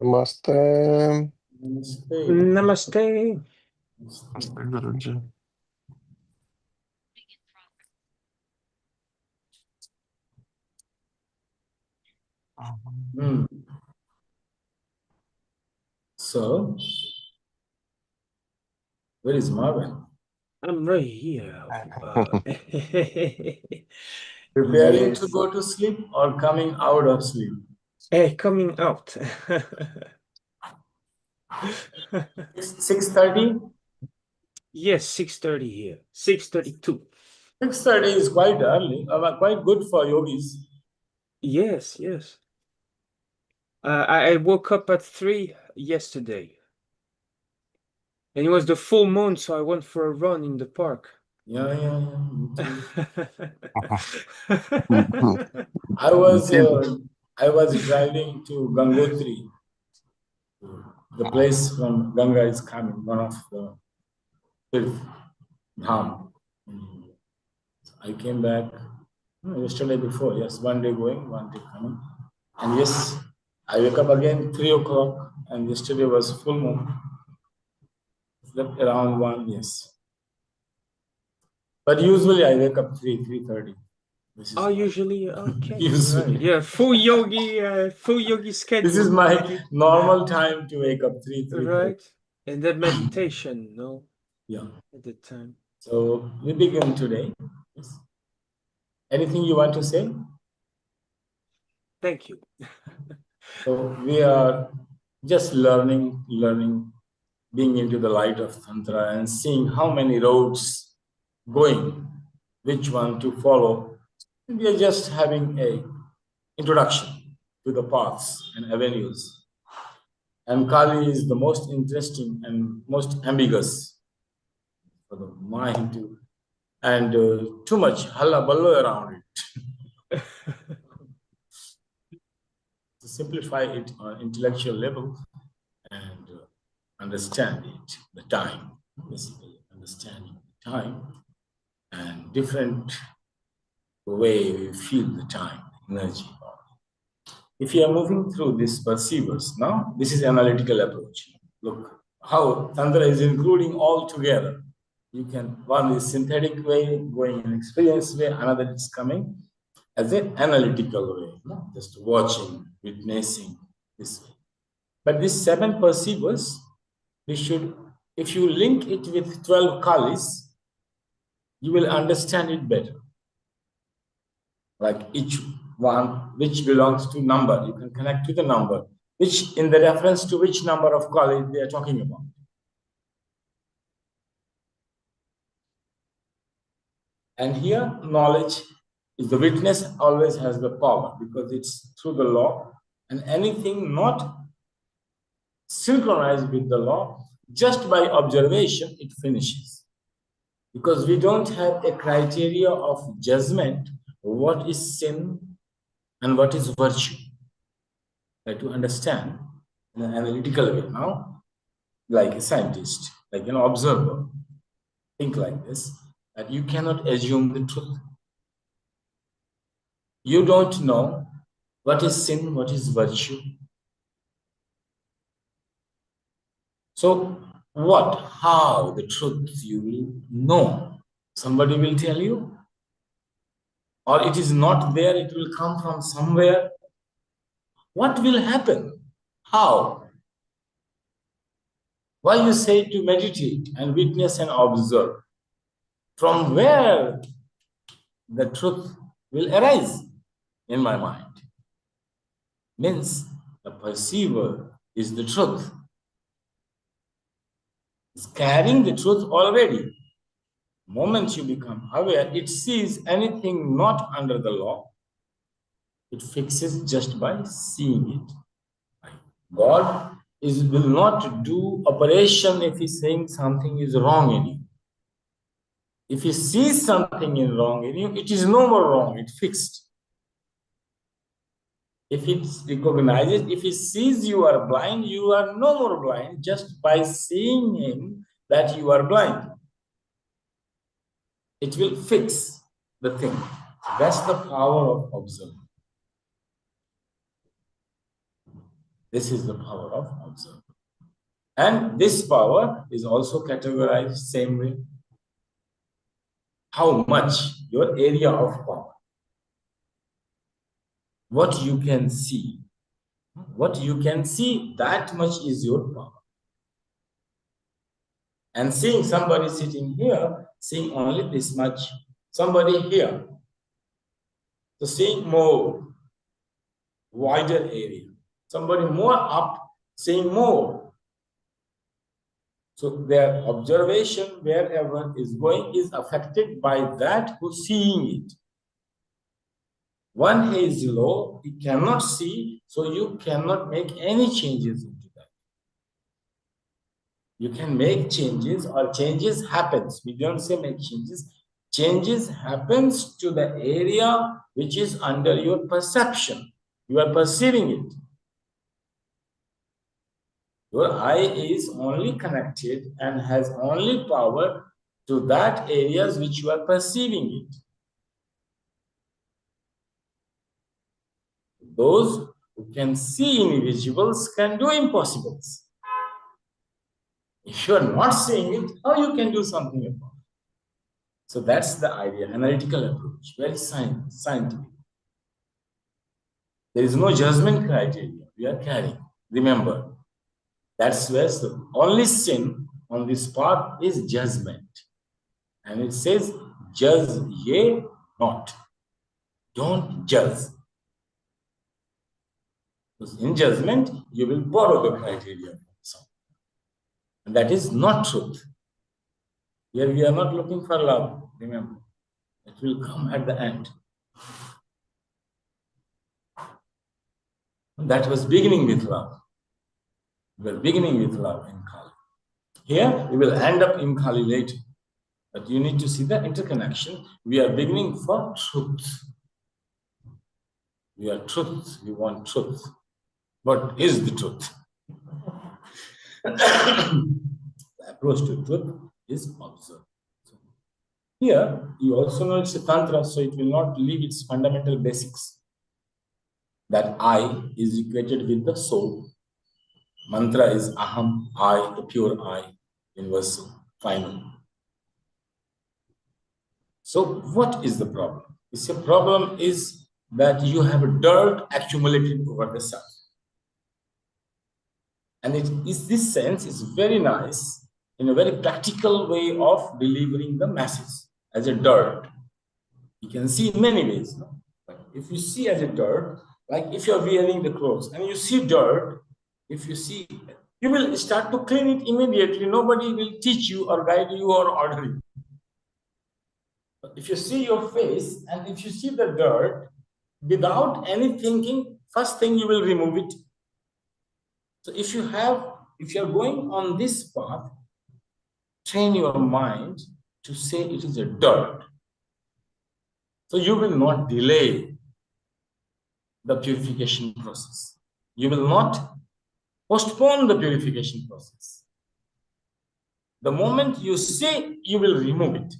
Namaste. Namaste. Namaste. Namaste, Guruji. Hmm. So, where is Marvin? I'm right here. Preparing to Yes. go to sleep or coming out of sleep? Hey, coming out. 6:30? Yes, 6:30 here. 6:32. 6:30 is quite early, quite good for yogis. Yes, yes. I woke up at 3 yesterday. And it was the full moon, so I went for a run in the park. Yeah, me too. Mhm. I was driving to Gangotri. The place from Ganga is coming, one of the fifth dham. I came back yesterday before. Yes, one day going, one day coming. And yes, I wake up again 3 o'clock, and yesterday was full moon. Slept around 1, yes. But usually I wake up 3:30. This is Oh, my usually, okay. usually. Right. Yeah, full yogi schedule. This is my Maybe. normal time to wake up 3:30. Right. And then meditation, no? Yeah. At the time. So we begin today. Yes. Anything you want to say? Thank you. So we are just learning, being into the light of Tantra and seeing how many roads going, which one to follow. We are just having a introduction to the paths and avenues. And Kali is the most interesting and most ambiguous for the mind to, and too much hullabaloo around it. To simplify it on intellectual level and understand it, the time, basically understanding the time and different way we feel the time, energy. If you are moving through this perceivers, now this is analytical approach. Look how Tantra is including all together. You can, one is synthetic way, going an experience way, another is coming as an analytical way, just watching, witnessing this way. But these 7 perceivers, we should, if you link it with 12 kalis, you will understand it better. Like each one, which belongs to number, you can connect to the number, which in the reference to which number of kali they are talking about. And here, knowledge is the witness always has the power because it's through the law, and anything not synchronized with the law, just by observation, it finishes. Because we don't have a criteria of judgment, what is sin and what is virtue. Like to understand in an analytical way now, like a scientist, like an observer, think like this, that you cannot assume the truth. You don't know what is sin, what is virtue. So what, how the truth you will know? Somebody will tell you, or it is not there, it will come from somewhere. What will happen? How? Why you say to meditate and witness and observe? From where the truth will arise in my mind? Means the perceiver is the truth. It's carrying the truth already. The moment you become aware, it sees anything not under the law. It fixes just by seeing it. God will not do operation if he's saying something is wrong in you. If he sees something is wrong in you, it is no more wrong, it's fixed. If it recognizes, if he sees you are blind, you are no more blind just by seeing him that you are blind. It will fix the thing. That's the power of observing. This is the power of observer. And this power is also categorized same way. How much your area of power, what you can see, that much is your power. And seeing somebody sitting here, seeing only this much, somebody here, so seeing more, wider area, somebody more up, seeing more. So their observation wherever is going is affected by that who's seeing it. One is low, he cannot see, so you cannot make any changes into that. You can make changes, or changes happens. We don't say make changes. Changes happens to the area which is under your perception. You are perceiving it. Your eye is only connected and has only power to that areas which you are perceiving it. Those who can see invisibles can do impossibles. If you are not seeing it, how you can do something about it? So that's the idea, analytical approach, very scientific. There is no judgment criteria we are carrying. Remember, that's where the only sin on this path is judgment. And it says, judge ye not. Don't judge. Because in judgment, you will borrow the criteria from someone. And that is not truth. Here we are not looking for love, remember. It will come at the end. And that was beginning with love. We were beginning with love in Kali. Here, we will end up in Kali later. But you need to see the interconnection. We are beginning for truth. We are truth. We want truth. What is the truth? The approach to truth is observe. Here, you also know it's a Tantra, so it will not leave its fundamental basics. That I is equated with the soul. Mantra is Aham, I, the pure I, universal, final. So what is the problem? The problem is that you have dirt accumulated over the self. And it is this sense is very nice in a very practical way of delivering the message as a dirt. You can see in many ways. No? But if you see as a dirt, like if you're wearing the clothes and you see dirt, if you see, you will start to clean it immediately. Nobody will teach you or guide you or order you. But if you see your face and if you see the dirt, without any thinking, first thing you will remove it. So if you're going on this path, train your mind to say it is a dirt. So you will not delay the purification process. You will not postpone the purification process. The moment you see, you will remove it.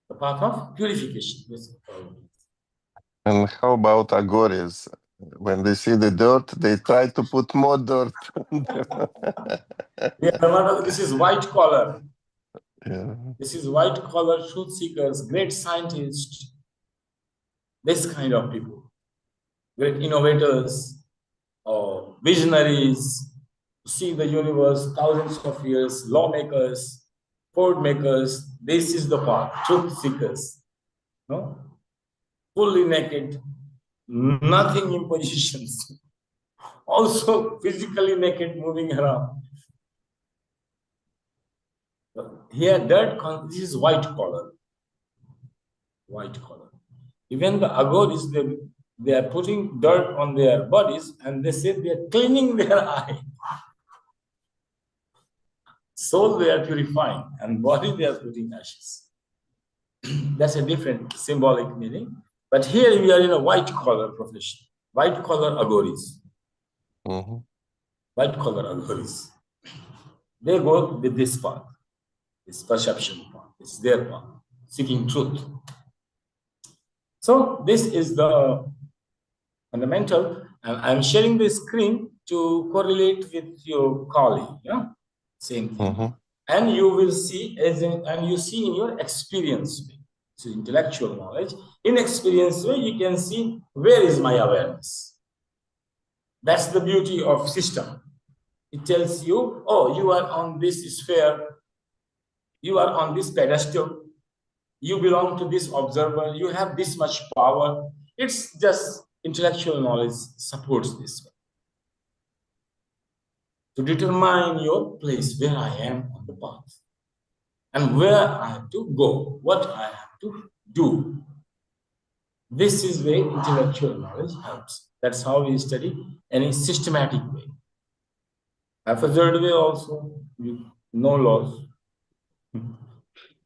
The path of purification. Yes. And how about agoris? When they see the dirt, they try to put more dirt. Yeah, this is white collar. Yeah. This is white collar truth seekers, great scientists, this kind of people, great innovators, or visionaries, see the universe, thousands of years, lawmakers, code makers. This is the path, truth seekers. No? Fully naked, nothing in positions. Also physically naked, moving around. Here, this is white collar. White collar. Even the agoris, they are putting dirt on their bodies and they say they are cleaning their eye. Soul they are purifying and body they are putting ashes. That's a different symbolic meaning. But here we are in a white collar profession. White collar agoris. Mm-hmm. White collar agoris. They go with this path. This perception path. It's their path. Seeking truth. So this is the fundamental, and I'm sharing the screen to correlate with your colleague. Yeah, same thing. And you will see and you see in your experience way. So intellectual knowledge, in experience way, you can see where is my awareness. That's the beauty of system. It tells you, oh, you are on this sphere, you are on this pedestal, you belong to this observer, you have this much power. It's just intellectual knowledge supports this way. To determine your place, where I am on the path, and where I have to go, what I have to do. This is where intellectual knowledge helps. That's how we study any systematic way. Haphazard way also, no laws.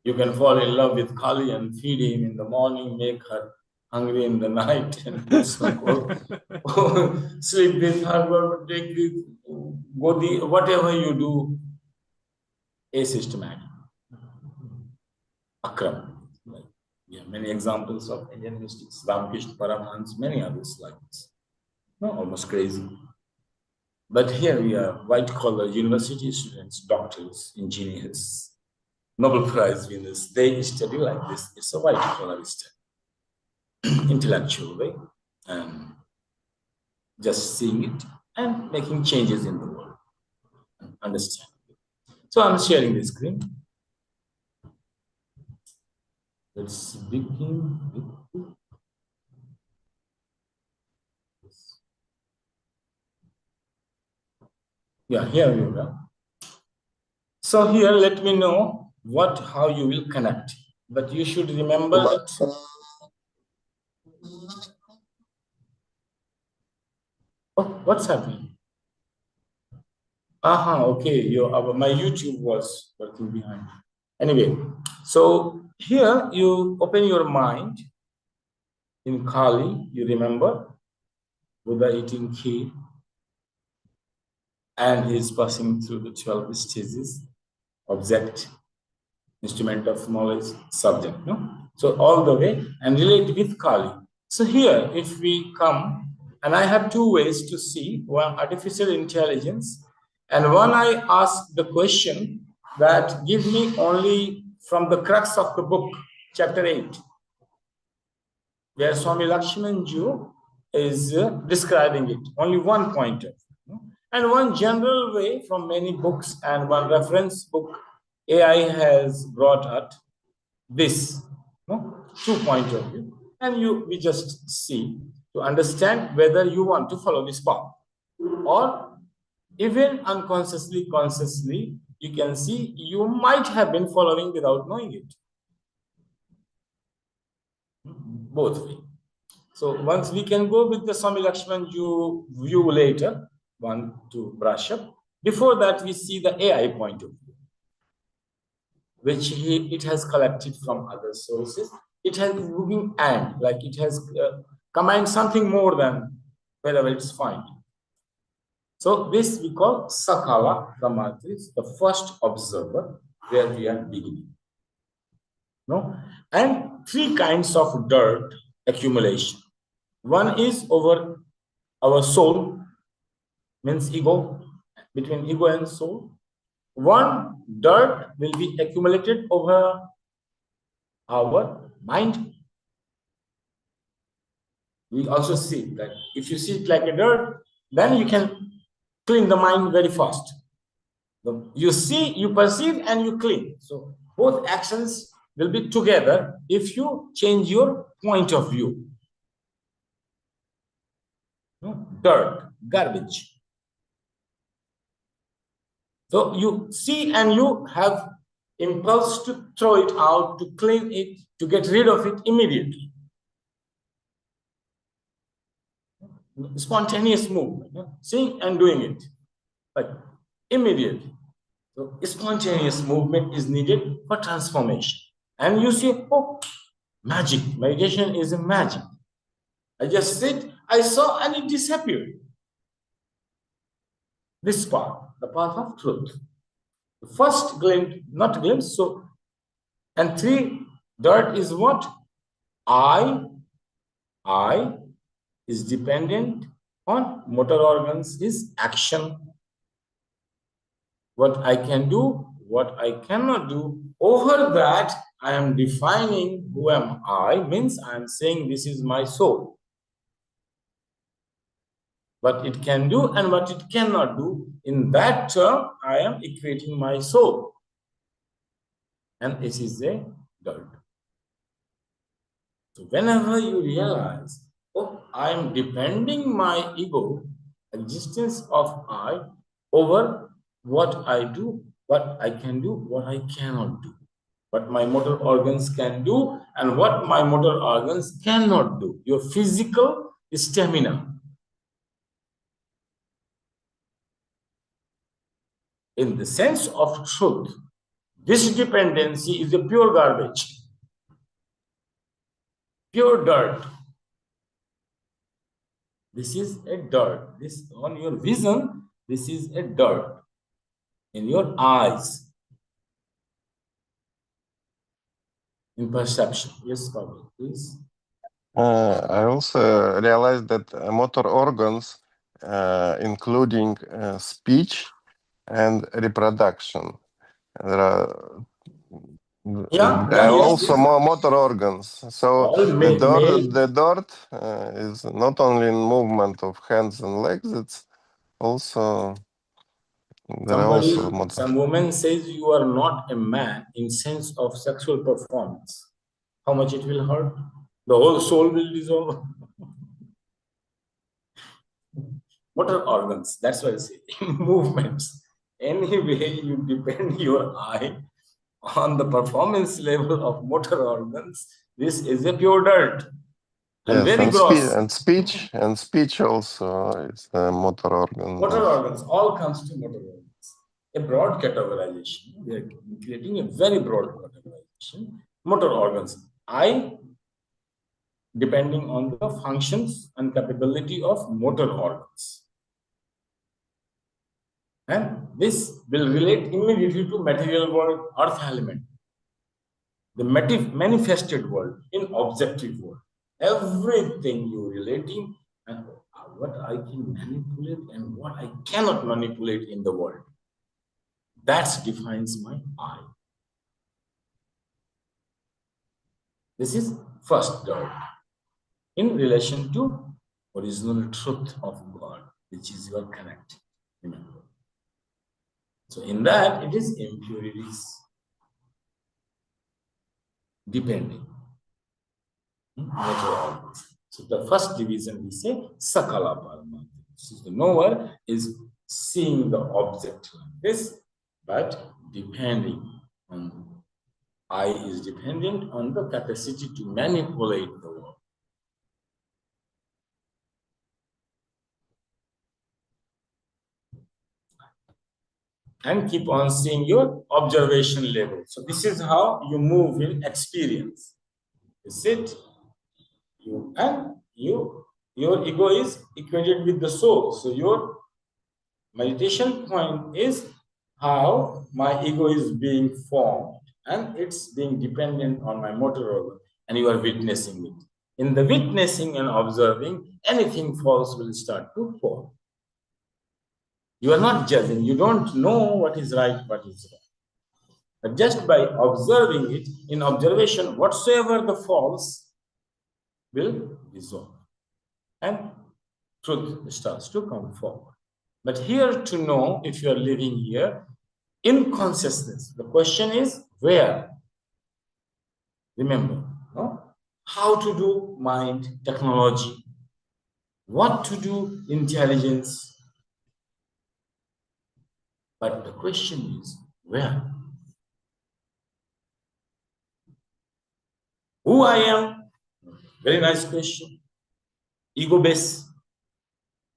You can fall in love with Kali and feed him in the morning, make her hungry in the night, and put some sleep with her, take this, whatever you do, asystematic. Akram. Like, yeah, many examples of Indian mystics, Ramakrishna Paramhans, many others like this. No, almost crazy. But here we are, white-collar university students, doctors, engineers, Nobel Prize winners. They study like this. It's a white-collar study, intellectual way, and just seeing it and making changes in the world, and understanding it. So I'm sharing the screen. Let's begin with this. Yeah, here we go. So here, let me know how you will connect. But you should remember that. Oh, what's happening? Okay. My YouTube was working behind. Anyway, so here you open your mind in Kali. You remember Buddha eating kheer, and he's passing through the 12 stages: object, instrument of knowledge, subject. No? So all the way and relate with Kali. So here, if we come, and I have two ways to see: one, artificial intelligence, and one, I ask the question that give me only from the crux of the book, chapter 8, where Swami Lakshmanju is describing it, only one point of view. And one general way from many books and one reference book AI has brought out this, 2 point of view. And we just see to understand whether you want to follow this path. Or even unconsciously, consciously, you can see you might have been following without knowing it. Both ways. So once we can go with the Swami Lakshmanju view later, one to brush up. Before that, we see the AI point of view, which it has collected from other sources. It has looking and like it has combined something more than wherever it's found. So this we call Sakala Brahmatris, the first observer, where we are beginning. No? And 3 kinds of dirt accumulation. One is over our soul, means ego, between ego and soul. One dirt will be accumulated over our mind. We also see that if you see it like a dirt, then you can clean the mind very fast. You see, you perceive, and you clean. So both actions will be together if you change your point of view. Dirt, garbage. So you see and you have impulse to throw it out, to clean it, to get rid of it immediately. Spontaneous movement, seeing and doing it, like immediately. So spontaneous movement is needed for transformation. And you see, oh, magic. Meditation is a magic. I just sit, I saw, and it disappeared. This path, the path of truth. The first glimpse, not glimpse, so, and 3, dirt is what? I, is dependent on motor organs is action. What I can do, what I cannot do. Over that, I am defining who am I, means I am saying this is my soul. What it can do and what it cannot do. In that term, I am equating my soul. And it is a dirt. So whenever you realize, oh, I am depending my ego, existence of I, over what I do, what I can do, what I cannot do, what my motor organs can do, and what my motor organs cannot do. Your physical stamina. In the sense of truth, this dependency is a pure garbage, pure dirt. This is a dirt. This on your vision, this is a dirt in your eyes, in perception. Yes, Pablo, please. I also realized that motor organs, including speech and reproduction, there are, Yeah, yes, also yes. more motor organs. So All male. the dirt is not only in movement of hands and legs, it's also there are also motor. Some woman says you are not a man in sense of sexual performance. How much it will hurt? The whole soul will dissolve. Motor organs, that's what I say. Movements. Anyway, you depend your eye on the performance level of motor organs. This is a pure dirt. And Yes, very gross. and speech also is a motor organ. Motor organs, all comes to motor organs. A broad categorization. We are creating a very broad categorization. Motor organs. I, depending on the functions and capability of motor organs. And this will relate immediately to material world, earth element. The manifested world in objective world. Everything you relating and what I can manipulate and what I cannot manipulate in the world. That defines my I. This is first dirt in relation to original truth of God, which is your connect. Remember. So in that, it is impurities depending. So the first division we say Sakala Parama. So the knower is seeing the object like this, but depending on I is dependent on the capacity to manipulate the world. And keep on seeing your observation level. So this is how you move in experience. You sit, your ego is equated with the soul. So your meditation point is how my ego is being formed and it's being dependent on my motor organ, and you are witnessing it. In the witnessing and observing, anything false will start to fall. You are not judging. You don't know what is right, what is wrong. But just by observing it, in observation, whatsoever the false will dissolve. And truth starts to come forward. But here to know if you are living here in consciousness, the question is where? Remember, no? How to do mind, technology, what to do intelligence. But the question is where? Who I am? Very nice question. Ego base.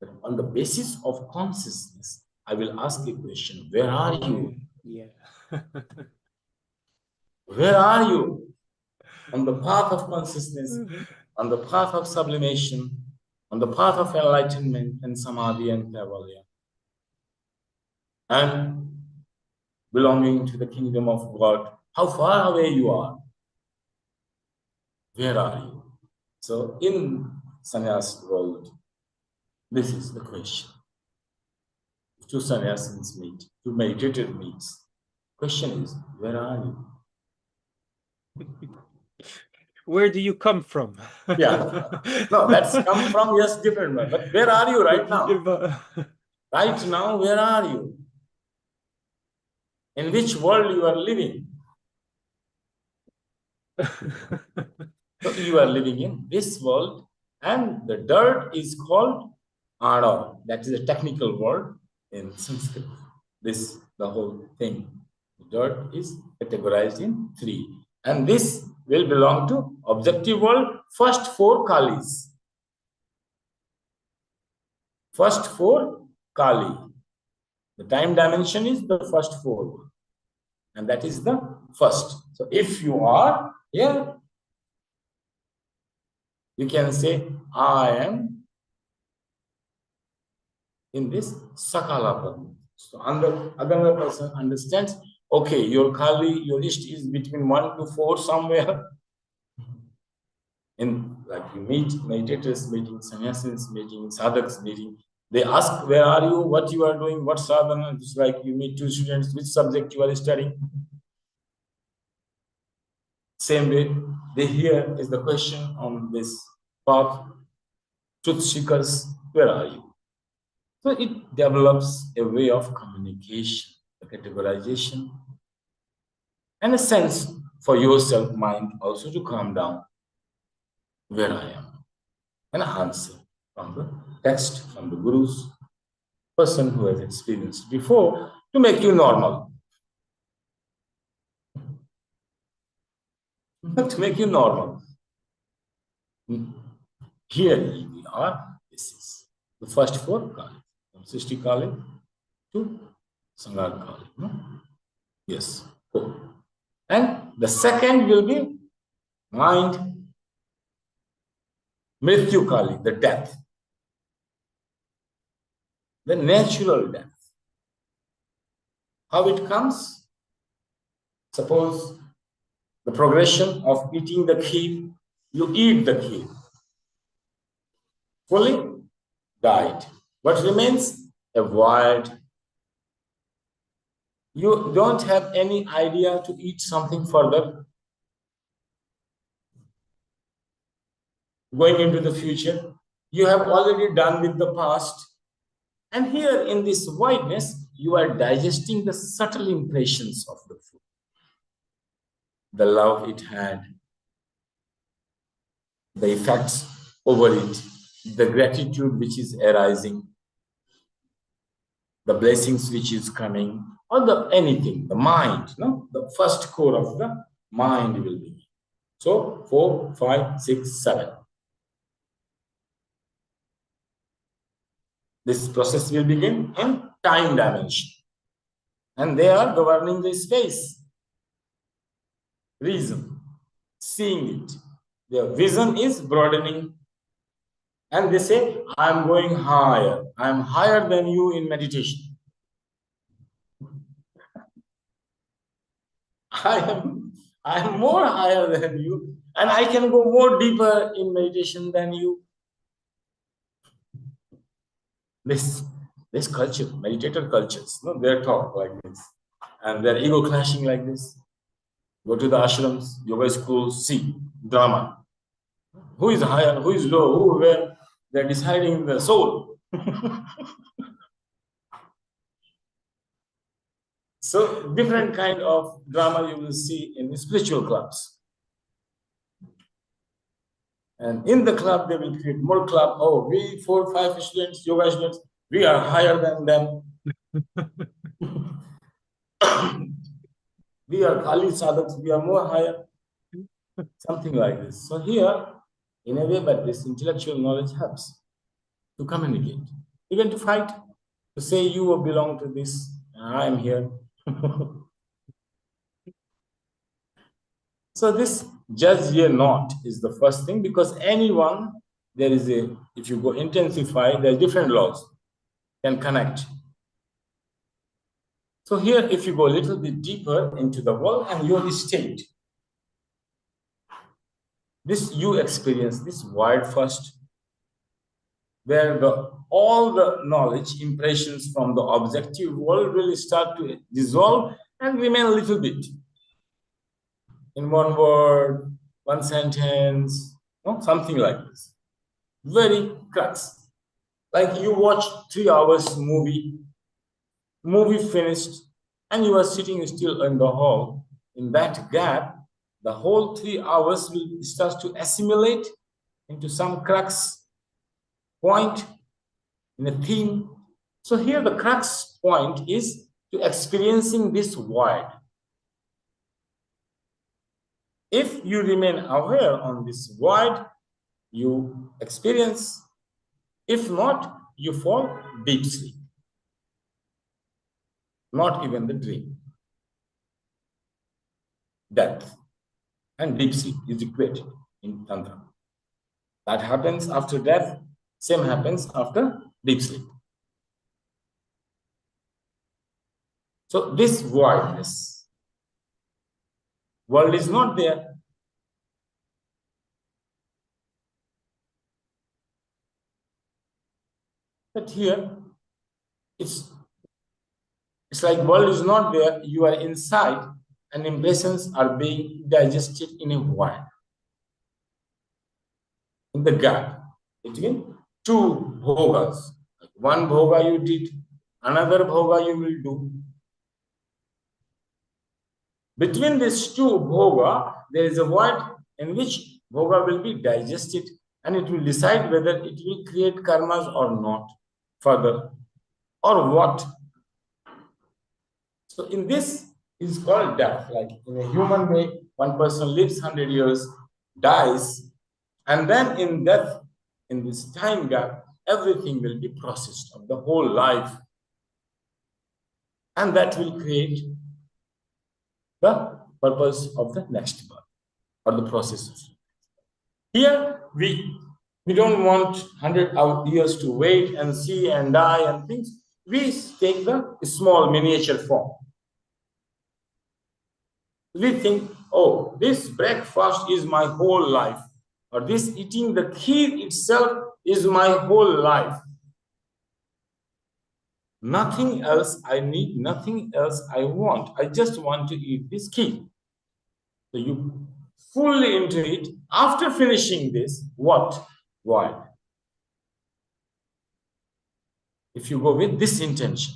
But on the basis of consciousness, I will ask a question. Where are you? Yeah. Where are you? On the path of consciousness, on the path of sublimation, on the path of enlightenment and samadhi and kaivalya, and belonging to the kingdom of God. How far away you are? Where are you? So in sannyas world? This is the question. If two sannyasins meet, two meditators meet. Question is, where are you? Where do you come from? Yeah. No, that's come from, yes, different one. But where are you right now? Right now, where are you? In which world you are living? So you are living in this world, and the dirt is called Ada. That is a technical word in Sanskrit. This, the whole thing. The dirt is categorized in three. And this will belong to objective world, first four Kalis. First four Kali. The time dimension is the first four. And that is the first. So if you are here, you can say, I am in this Sakala Brahma. So another person understands, okay, your Kali, your Isht is between 1 to 4 somewhere. In like you meet meditators meeting, sannyasins meeting, sadhaks meeting, they ask, where are you, what you are doing, what sadhana. It's like you meet two students, which subject you are studying. Same way, they hear is the question on this path, truth seekers, where are you? So it develops a way of communication, a categorization, and a sense for yourself, mind also to calm down, where I am. An answer from the text, from the Guru's person who has experienced before, to make you normal. To make you normal. Here we are. This is the first four Kali, from Srishti Kali to Sangar Kali. No? Yes, four. And the second will be mind, Mrityu Kali, the death. The natural death. How it comes? Suppose the progression of eating the kheer, you eat the kheer, fully died. What remains? A void. You don't have any idea to eat something further. Going into the future, you have already done with the past. And here in this voidness, you are digesting the subtle impressions of the food. The love it had, the effects over it, the gratitude which is arising, the blessings which is coming, or the anything, the mind, no? The first core of the mind will be. So 4, 5, 6, 7. This process will begin in time dimension. And they are governing the space. Reason, seeing it. Their vision is broadening. And they say, I am going higher. I am higher than you in meditation. I am more higher than you, and I can go more deeper in meditation than you. This culture, meditator cultures, no, they talk like this, and their ego clashing like this. Go to the ashrams, yoga schools, see drama. Who is higher? Who is low? Who where? They're deciding the soul. So different kind of drama you will see in the spiritual clubs. And in the club, they will create more club. Oh, we 4, 5 students, yoga students, we are higher than them. We are Kali sadhaks, we are more higher. Something like this. So here, in a way, but this intellectual knowledge helps to communicate, even to fight, to say you belong to this, I am here. So this judge ye not is the first thing, because anyone, there is a, if you go intensify, there are different laws can connect. So here, if you go a little bit deeper into the world and your state, this you experience this void first, where all the knowledge, impressions from the objective world will start to dissolve and remain a little bit. In one word, one sentence, something like this. Very crux. Like you watch 3 hours movie finished, and you are sitting still in the hall. In that gap, the whole 3 hours will start to assimilate into some crux point in a theme. So here the crux point is to experiencing this void. If you remain aware on this void, you experience. If not, you fall deep sleep. Not even the dream. Death and deep sleep is equated in Tantra. That happens after death, same happens after deep sleep. So this voidness, world is not there. But here, it's like world is not there, you are inside, and impressions are being digested in a void. In the gap between two bhogas. One bhoga you did, another bhoga you will do. Between these two bhoga, there is a void in which bhoga will be digested, and it will decide whether it will create karmas or not further, or what. So in this is called death. Like in a human way, one person lives 100 years, dies, and then in death, in this time gap, everything will be processed of the whole life. And that will create the purpose of the next birth or the process. Here, we don't want 100 years to wait and see and die and things. We take the small miniature form. We think, oh, this breakfast is my whole life, or this eating the kheer itself is my whole life. Nothing else I need, nothing else I want. I just want to eat this kheer. So you fully into it. After finishing this, what? Why? If you go with this intention,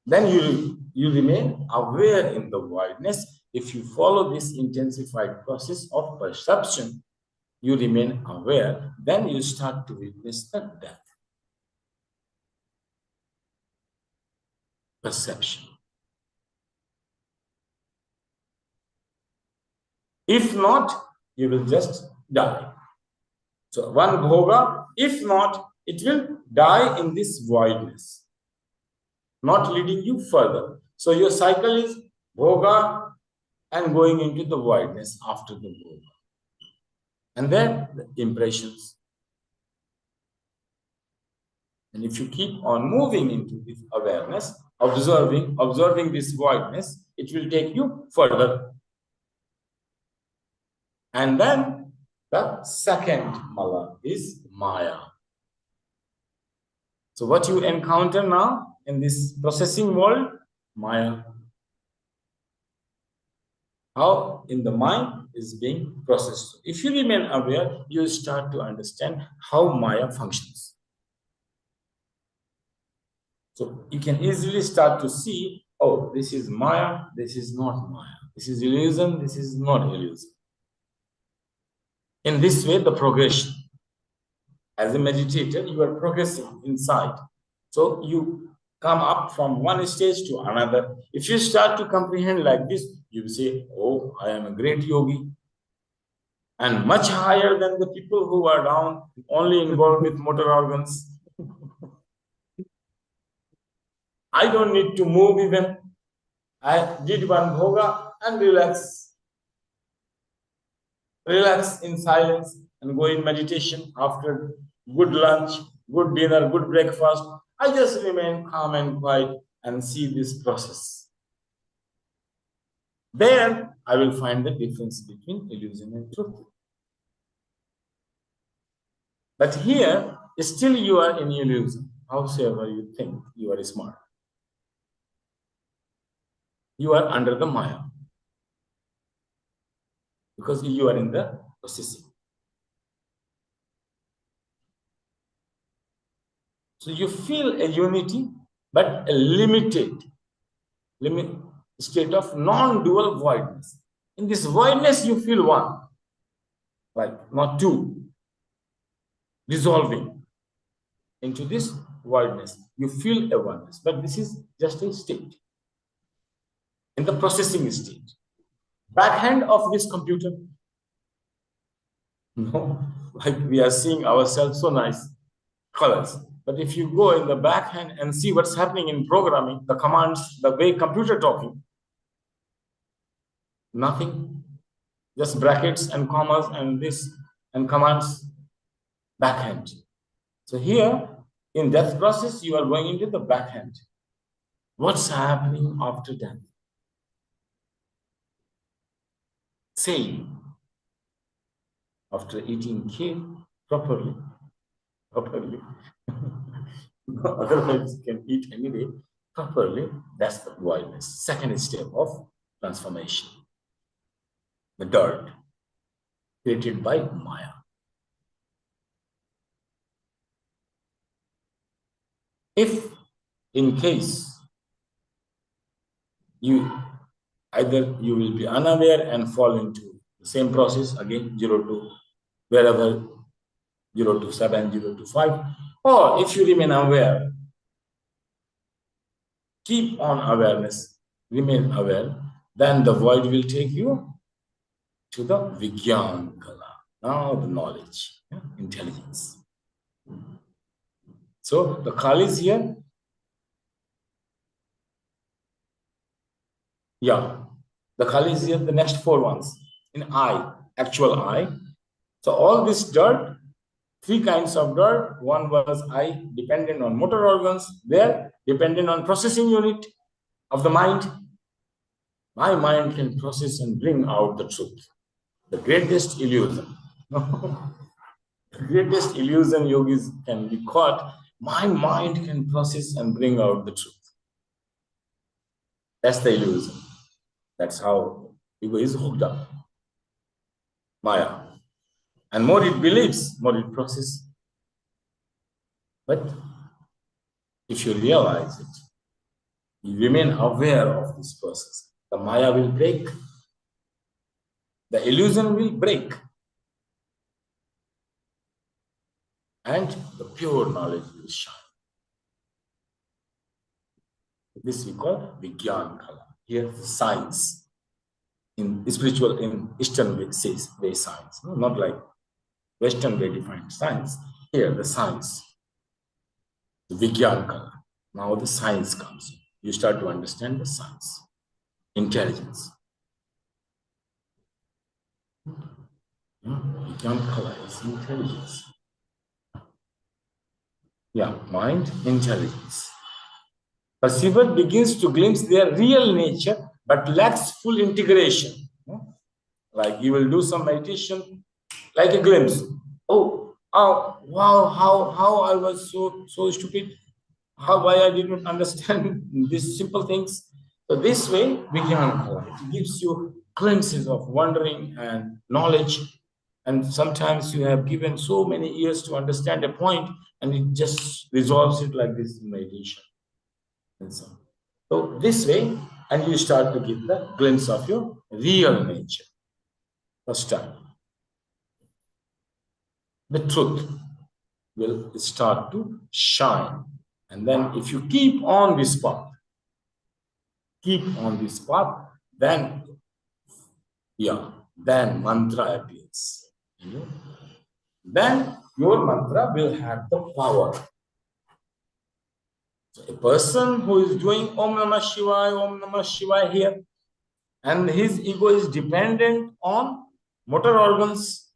then you remain aware in the voidness. If you follow this intensified process of perception, you remain aware, then you start to witness the death. Perception. If not, you will just die. So one bhoga, if not, it will die in this voidness, not leading you further. So your cycle is bhoga and going into the voidness after the bhoga. And then the impressions. And if you keep on moving into this awareness, observing this voidness, it will take you further. And then the second mala is Maya. So what you encounter now in this processing world, Maya. How in the mind is being processed. If you remain aware, you start to understand how Maya functions. So you can easily start to see, oh, this is Maya, this is not Maya. This is illusion, this is not illusion. In this way, the progression. As a meditator, you are progressing inside. So you come up from one stage to another. If you start to comprehend like this, you will say, oh, I am a great yogi. And much higher than the people who are down, only involved with motor organs. I don't need to move even. I did one bhoga and relax. Relax in silence and go in meditation after good lunch, good dinner, good breakfast. I just remain calm and quiet and see this process. There, I will find the difference between illusion and truth. But here, still you are in illusion. Howsoever you think you are smart. You are under the Maya. Because you are in the processing. So you feel a unity, but a limited state of non-dual voidness. In this voidness, you feel one, like not two, dissolving into this voidness. You feel a oneness, but this is just a state. In the processing state. Backhand of this computer. No, like we are seeing ourselves so nice colors. But if you go in the backhand and see what's happening in programming, the commands, the way computer talking, nothing, just brackets and commas and this and commands backhand. So here in death process, you are going into the backhand. What's happening after death? Same. After eating cake properly. Otherwise, you can eat any day properly. That's the voidness. Second step of transformation. The dirt created by Maya. If in case either you will be unaware and fall into the same process again, 0 to wherever 0 to 7, 0 to 5, or if you remain aware, keep on awareness, remain aware, then the void will take you to the Vigyan Kala. Now the knowledge, intelligence. So the Kali is here. Yeah, the Kali is here, the next 4 ones. In I, actual I. So all this dirt, 3 kinds of dirt. One was I, dependent on motor organs. There, dependent on processing unit of the mind. My mind can process and bring out the truth. The greatest illusion. The greatest illusion yogis can be caught. My mind can process and bring out the truth. That's the illusion. That's how ego is hooked up. Maya. And more it believes, more it processes. But if you realize it, you remain aware of this process, the Maya will break. The illusion will break. And the pure knowledge will shine. This we call Vigyan Kala. Here, science. In spiritual, in Eastern way, says way science. No? Not like Western way defined science. Here, the science. The Vigyan Kala. Now the science comes. You start to understand the science. Intelligence. Vigyan Kala is intelligence. Yeah, mind, intelligence. Perceiver begins to glimpse their real nature, but lacks full integration. Like you will do some meditation, like a glimpse. Oh, wow, how I was so stupid. Why I didn't understand these simple things. So this way, it gives you glimpses of wondering and knowledge. And sometimes you have given so many years to understand a point, and it just resolves it like this in meditation. And so this way, and you start to get the glimpse of your real nature. First time. The truth will start to shine. And then if you keep on this path, then mantra appears. Then your mantra will have the power. So a person who is doing Om Namah Shivaya here, and his ego is dependent on motor organs,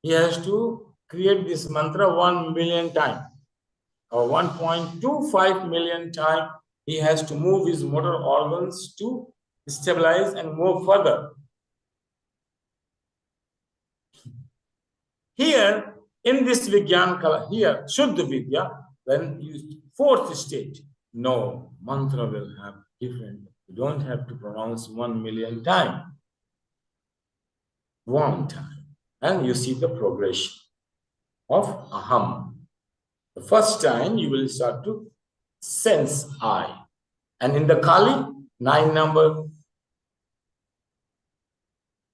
he has to create this mantra 1 million times or 1.25 million times. He has to move his motor organs to stabilize and move further. Here, In this Vigyan Kala, here, Shuddha Vidya, then you fourth state, no, mantra will have different. You don't have to pronounce 1,000,000 times. One time. And you see the progression of aham. The first time you will start to sense I. And in the Kali, 9 number.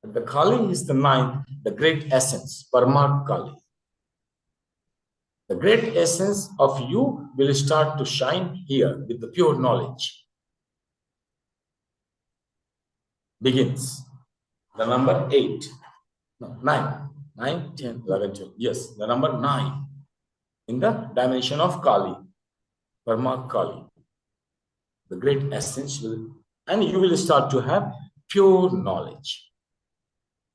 The Kali is the 9th, the great essence, Paramat Kali. The great essence of you will start to shine here with the pure knowledge. Begins. The number 8. No, 9. 9, 10, 11, 12. Yes, the number 9. In the dimension of Kali, Paramat Kali. The great essence will, and you will start to have pure knowledge.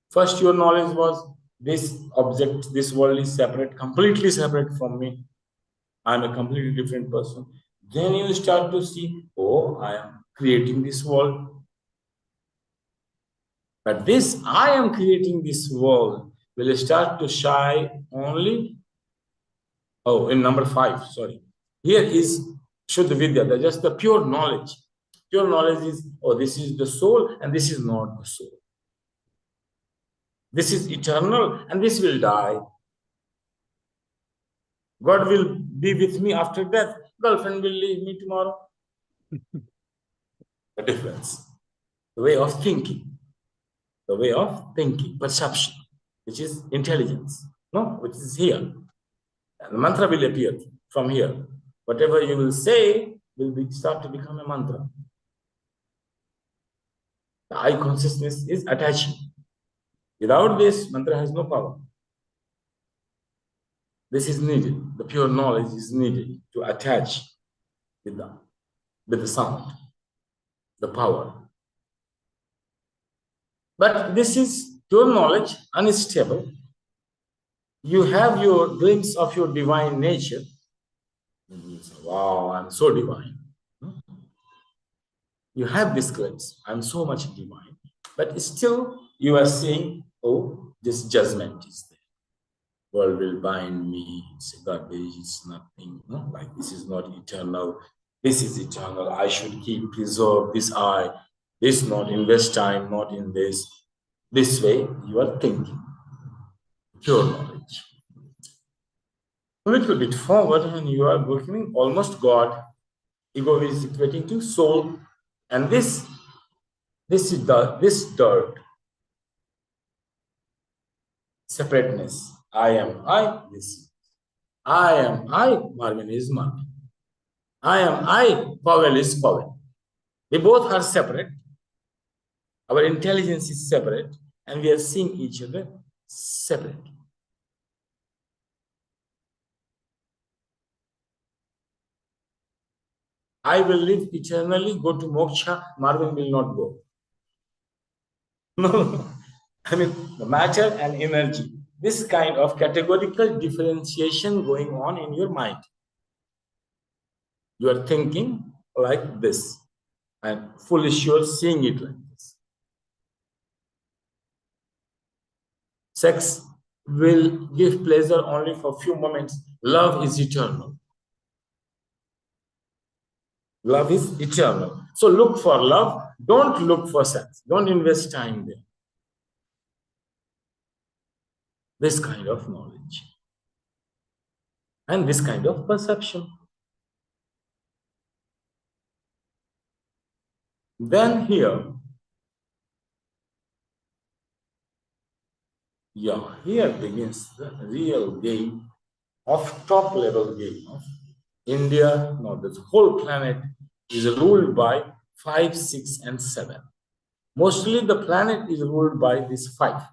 First, your knowledge was this object, this world is separate, completely separate from me. I'm a completely different person. Then you start to see, oh, I am creating this world. But this, I am creating this world, will start to shine only, oh, in number 5, sorry. Here is Shuddha Vidya, just the pure knowledge. Pure knowledge is, oh, this is the soul and this is not the soul. This is eternal and this will die. God will be with me after death. Girlfriend will leave me tomorrow. The difference. The way of thinking. The way of thinking, perception, which is intelligence. No, which is here. And the mantra will appear from here. Whatever you will say will start to become a mantra. The I consciousness is attaching. Without this, mantra has no power. This is needed. The pure knowledge is needed to attach with the sound, the power. But this is pure knowledge, unstable. You have your glimpse of your divine nature. Wow, I'm so divine. You have this glimpse, I'm so much divine. But still, you are saying, oh, this judgment is there. World will bind me, it's garbage, it's nothing. No? Like this is not eternal. This is eternal. I should keep preserve this I. This not invest time, not in this. This way, you are thinking. Pure knowledge. A little bit forward, and you are becoming almost God. Ego is equating to soul, and this dirt, separateness. I am I. This. I am I. Marvin is Marvin. I am I. Pavel is Pavel. They both are separate. Our intelligence is separate, and we are seeing each other separate. I will live eternally, go to moksha, Marvin will not go. No, I mean, the matter and energy, this kind of categorical differentiation going on in your mind. You are thinking like this, and foolish you are seeing it like this. Sex will give pleasure only for a few moments. Love is eternal. Love is eternal. So look for love. Don't look for sex. Don't invest time there. This kind of knowledge. And this kind of perception. Then here, here begins the real game of top level game of India. No, this whole planet is ruled by 5, 6, and 7. Mostly the planet is ruled by these 5.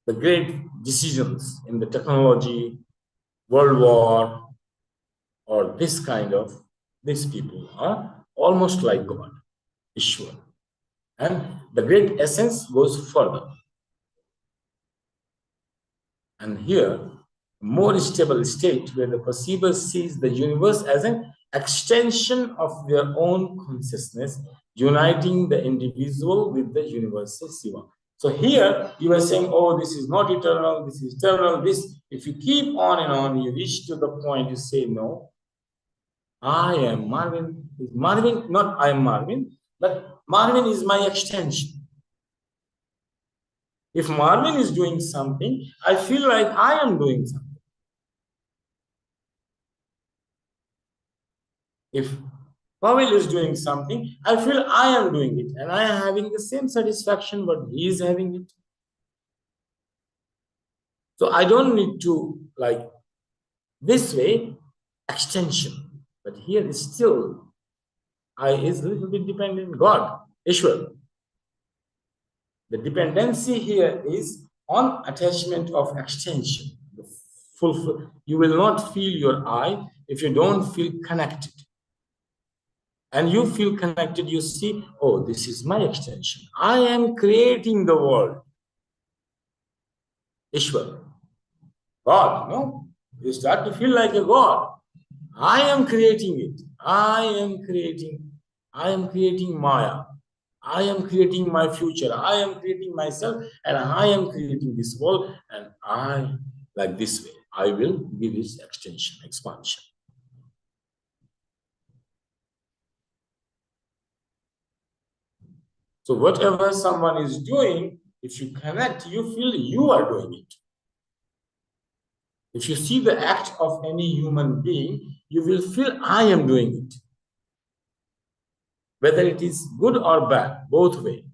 The great decisions in the technology, world war, or this kind of, these people are almost like God, Ishwar. And the great essence goes further. And here, more stable state where the perceiver sees the universe as an extension of their own consciousness, uniting the individual with the universal Siva. So here you are saying, oh, this is not eternal, this is eternal, this. If you keep on and on, you reach to the point you say, no, I am Marvin. Marvin, not I am Marvin, but Marvin is my extension. If Marvin is doing something, I feel like I am doing something. If Pavel is doing something, I feel I am doing it, and I am having the same satisfaction what he is having it. So I don't need to, like, this way, extension. But here is still, I is a little bit dependent God, Ishwar. The dependency here is on attachment of extension. You will not feel your I if you don't feel connected. And you feel connected, you see, oh, this is my extension. I am creating the world. Ishwar. God, no? You start to feel like a God. I am creating it. I am creating Maya. I am creating my future. I am creating myself, and I am creating this world. And I, like this way, I will give this extension, expansion. So whatever someone is doing, if you connect, you feel you are doing it. If you see the act of any human being, you will feel I am doing it. Whether it is good or bad, both way.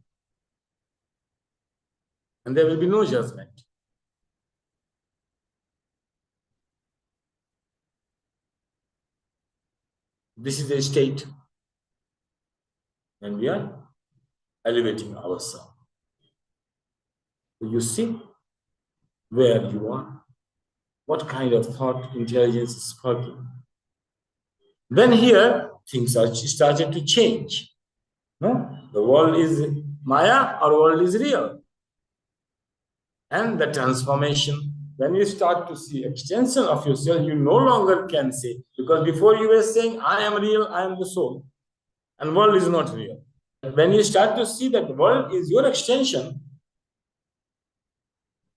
And there will be no judgment. This is a state. And we are elevating ourselves. You see where you are, what kind of thought intelligence is working. Then here, things are started to change. No? The world is Maya or world is real. And the transformation, when you start to see extension of yourself, you no longer can say, because before you were saying, I am real, I am the soul, and world is not real. When you start to see that the world is your extension,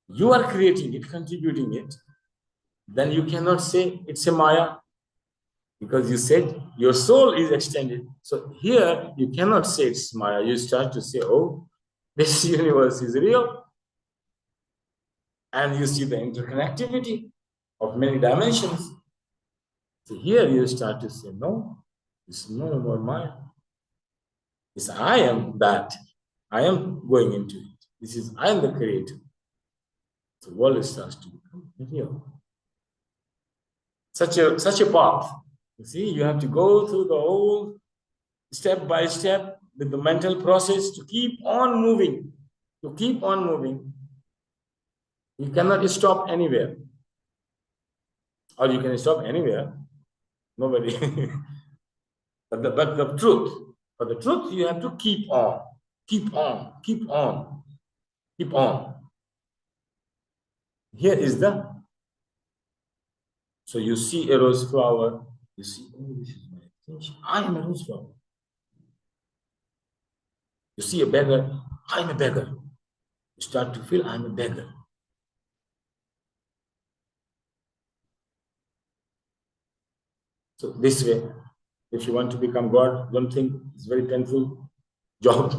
you are creating it, contributing it, then you cannot say it's a Maya, because you said your soul is extended. So here you cannot say it's Maya. You start to say, oh, this universe is real. And you see the interconnectivity of many dimensions. So here you start to say, no, this is no more Maya. It's I am that. I am going into it. This is I am the creator. So the world starts to become real. Such a path. You see, you have to go through the whole step by step with the mental process to keep on moving. To keep on moving. You cannot stop anywhere. Or you can stop anywhere. Nobody. but the truth. For the truth, you have to keep on. Keep on. Keep on. Keep on. Here is the. So you see a rose flower. You see, oh, this is my extension. I am a rose flower. You see a beggar. I am a beggar. You start to feel I'm a beggar. So this way, if you want to become God, don't think it's very painful job.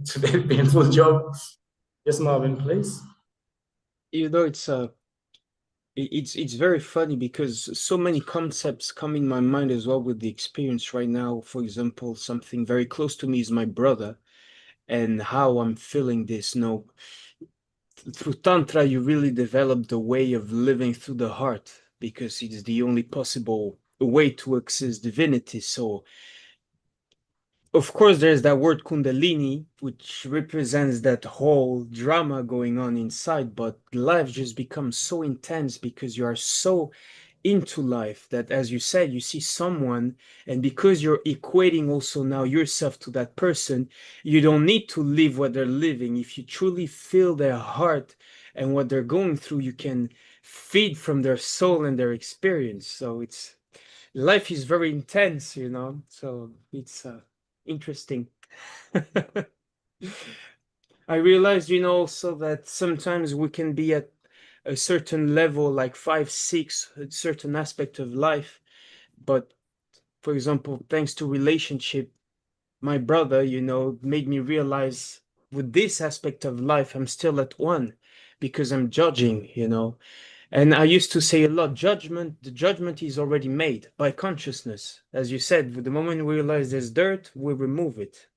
It's a very painful job. Yes, Marvin, please. You know, it's very funny because so many concepts come in my mind as well with the experience right now. For example, something very close to me is my brother and how I'm feeling this. No, through Tantra, you really develop the way of living through the heart because it's the only possible way to access divinity. So, of course, there's that word Kundalini, which represents that whole drama going on inside, but life just becomes so intense because you are so into life that, as you said, you see someone, and because you're equating also now yourself to that person, you don't need to live what they're living. If you truly feel their heart and what they're going through, you can feed from their soul and their experience. So life is very intense, you know, so it's interesting. I realized, also that sometimes we can be at a certain level, like 5, 6, a certain aspect of life. But for example, thanks to relationship, my brother, made me realize with this aspect of life, I'm still at 1 because I'm judging. And I used to say a lot, the judgment is already made by consciousness. As you said, the moment we realize there's dirt, we remove it.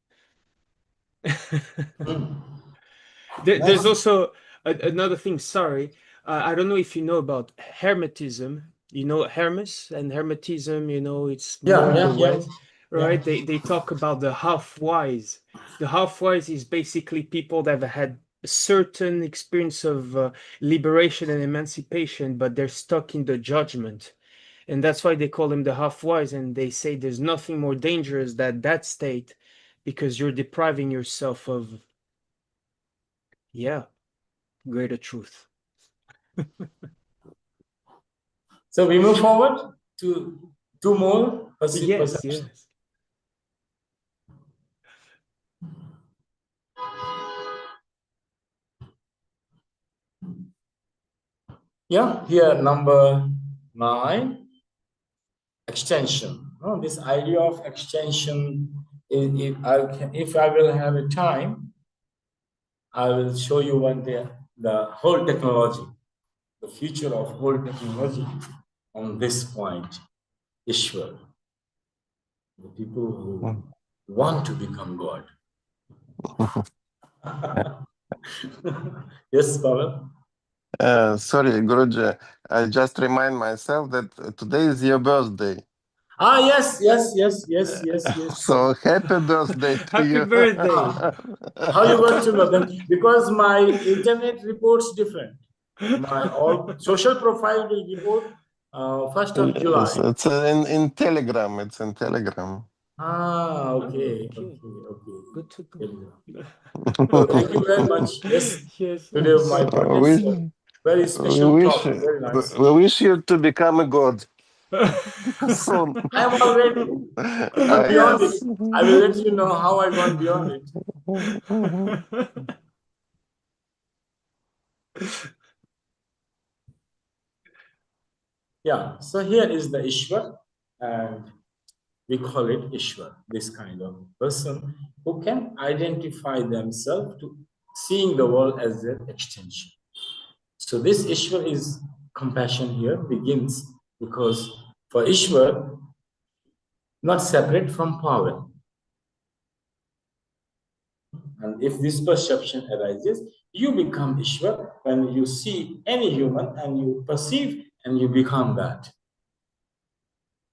There's Nice. also another thing, sorry. I don't know if you know about Hermetism. Hermes and Hermetism, it's more Yeah, in the yeah, yeah, West, yeah. right? They talk about the half-wise. The half-wise is basically people that have had a certain experience of liberation and emancipation, but they're stuck in the judgment. And that's why they call them the half-wise, and they say there's nothing more dangerous than that state because you're depriving yourself of, yeah, greater truth. So we move forward to 2 more Yes, perceptions. yes. Yeah, here number 9, extension. This idea of extension, if I will have a time, I will show you one day the whole technology, the future of whole technology on this point. Ishwar, the people who want to become God. Yes, Pavel? Sorry, Guruji, I just remind myself that today is your birthday. Yes. So happy birthday to Happy you. birthday. How you got to know that? Because my internet reports different. My all social profile will report 1st of Yes, July. it's in Telegram. It's in Telegram. Okay. Okay. Good to Telegram. know. So thank you very much. Yes, Yes, today yes. my So birthday, so very we special wish talk. Very nice. we wish you to become a god soon. I am already. I gone beyond it. Yes. I will let you know how I gone beyond it. Yeah. So here is the Ishwar, and we call it Ishwar. This kind of person who can identify themselves to seeing the world as their extension. So this Ishwar is compassion here begins because for Ishwar, not separate from power. And if this perception arises, you become Ishwar when you see any human and you perceive and you become that.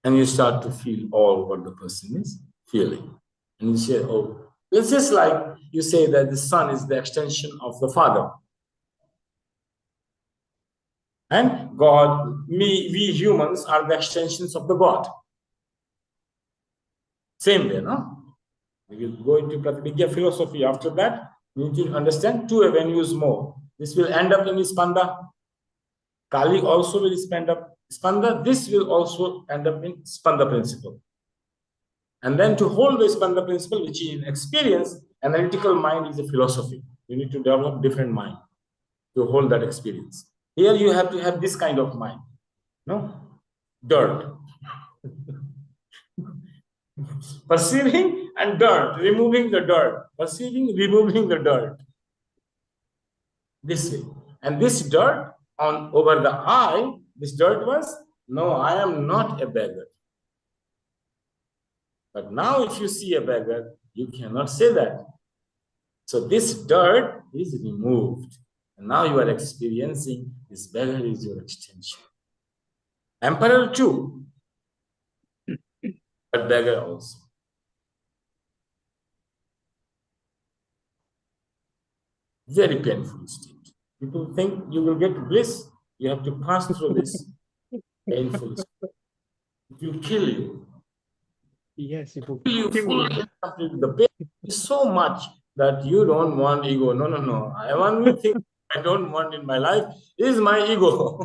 And you start to feel all what the person is feeling. And you say, oh, it's just like you say that the son is the extension of the father. And God, we humans are the extensions of the God. Same way, no? We will go into Pratibhigya philosophy. After that, we need to understand 2 avenues more. This will end up in Spanda. Kali also will spend up Spanda. This will also end up in Spanda principle. And then to hold the Spanda principle, which in experience, analytical mind is a philosophy. You need to develop different mind to hold that experience. Here you have to have this kind of mind. No? Dirt. Perceiving and dirt, removing the dirt. Perceiving, removing the dirt. This way. And this dirt on over the eye, this dirt was, no, I am not a beggar. But now if you see a beggar, you cannot say that. So this dirt is removed. And now you are experiencing this beggar is your extension. Emperor too, but beggar also. Very painful state. People think you will get bliss. You have to pass through this painful state. It will kill you. Yes, it will Kill you kill fully. you. The pain is so much that you don't want ego. No. I only thing I don't want in my life is my ego.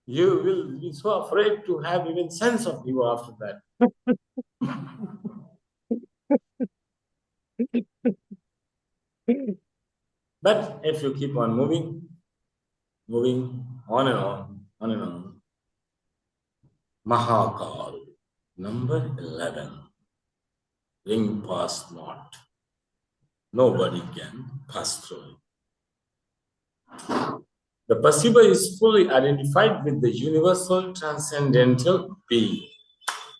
You will be so afraid to have even sense of ego after that. But if you keep on moving on and on and on, Mahakal, number 11, ring past not. Nobody can pass through it. The perceiver is fully identified with the universal transcendental being.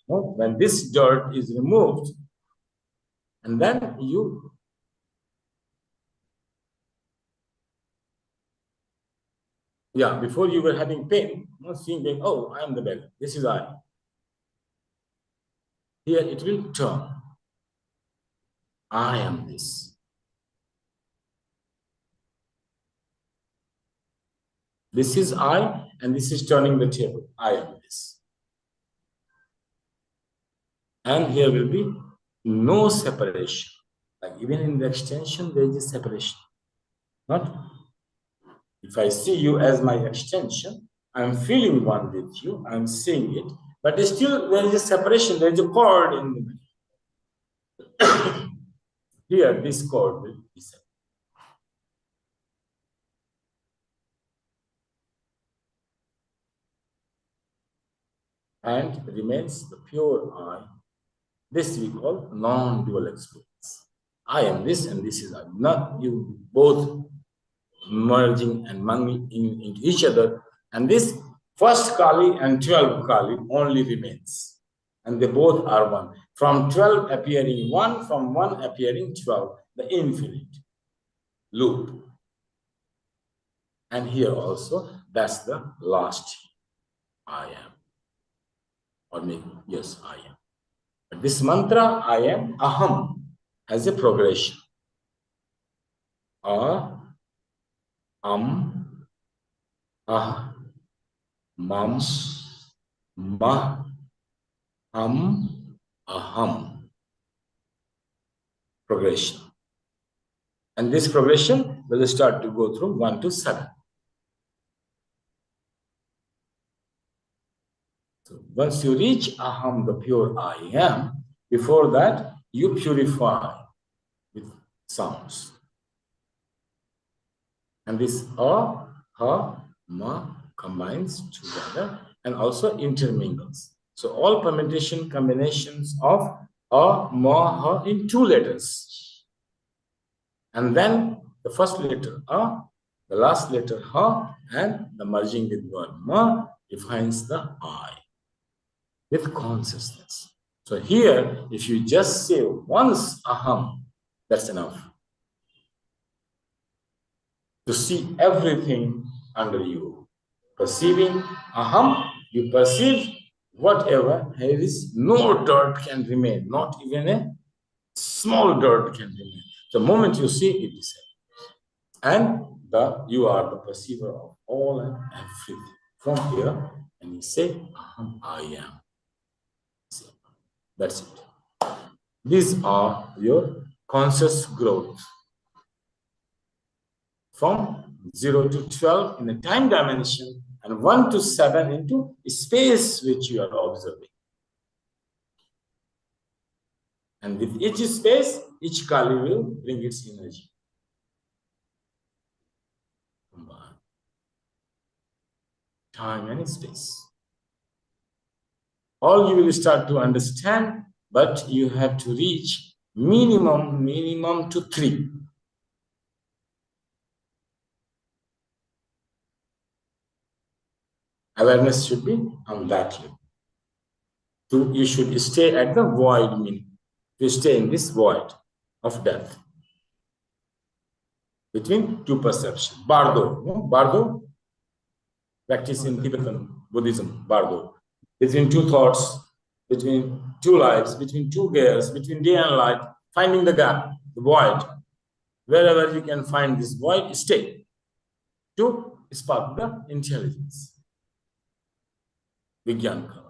When this dirt is removed, and then you before you were having pain, seeing that, oh, I am the beggar, this is I. Here it will turn. I am this. This is I, and this is turning the table. I am this. And here will be no separation. Like even in the extension, there is a separation. Not if I see you as my extension, I'm feeling one with you, I'm seeing it, but still there is a separation, there is a cord in the middle. Here, this cord will be separate. And remains the pure I. This we call non-dual experience. I am this and this is I. Not you both merging and mingling into each other. And this first Kali and 12 Kali only remains. And they both are one. From 12 appearing 1, from 1 appearing 12, the infinite loop. And here also, that's the last I am. Or maybe, yes, I am. But this mantra, I am, aham, has a progression. A, ah, mam, ma, aham. Progression. And this progression will start to go through 1 to 7. So once you reach aham, the pure I am, before that, you purify with sounds. And this a, ha, ma combines together and also intermingles. So all permutation combinations of a, ma, ha in 2 letters. And then the first letter a, the last letter ha, and the merging with word ma defines the I with consciousness. So here, if you just say once aham, that's enough to see everything under you. Perceiving aham, you perceive whatever, there is no dirt can remain, not even a small dirt can remain. The moment you see it is and you are the perceiver of all and everything. From here, and you say, aham, I am. See, that's it. These are your conscious growth. From 0 to 12 in the time dimension and 1 to 7 into space which you are observing. And with each space, each Kali will bring its energy. Time and space. All you will start to understand, but you have to reach minimum to 3. Awareness should be on that level. So you should stay at the void meaning. You stay in this void of death. Between 2 perceptions. Bardo. No? Bardo? Practice in Tibetan Buddhism. Bardo. Between 2 thoughts, between 2 lives, between 2 gears, between day and light, finding the gap, the void. Wherever you can find this void, stay. To spark the intelligence. Vijnana.